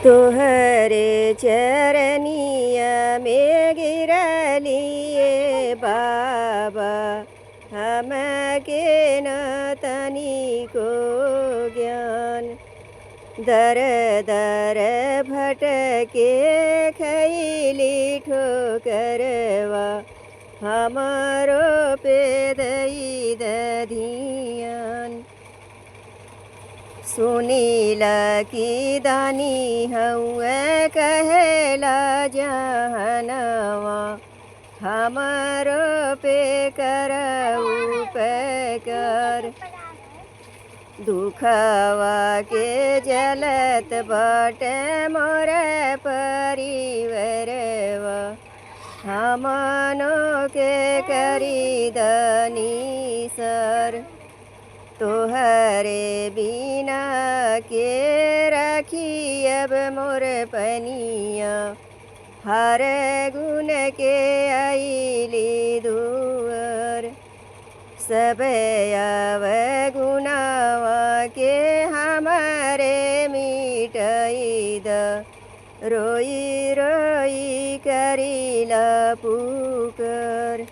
तोहरे चरनिय में गिरलिए बाबा, हमके न तनिको ज्ञान। दर दर भटके खैली ठोकरवा, हमरो पे दई दधियान। सुनीला की दानी हउए कहेला जहनवा, हमरो पे करऊ पैकर। दुखवा के जलत बाटे मोर परिवरवा, हमनो के करी दनी सर। तोहरे बिना के रखी अब मोर पनिया, हर गुण के आईली दुअर। सब आव गुनावा के हमारे मिटई द, रोई रोई करीला पुकार।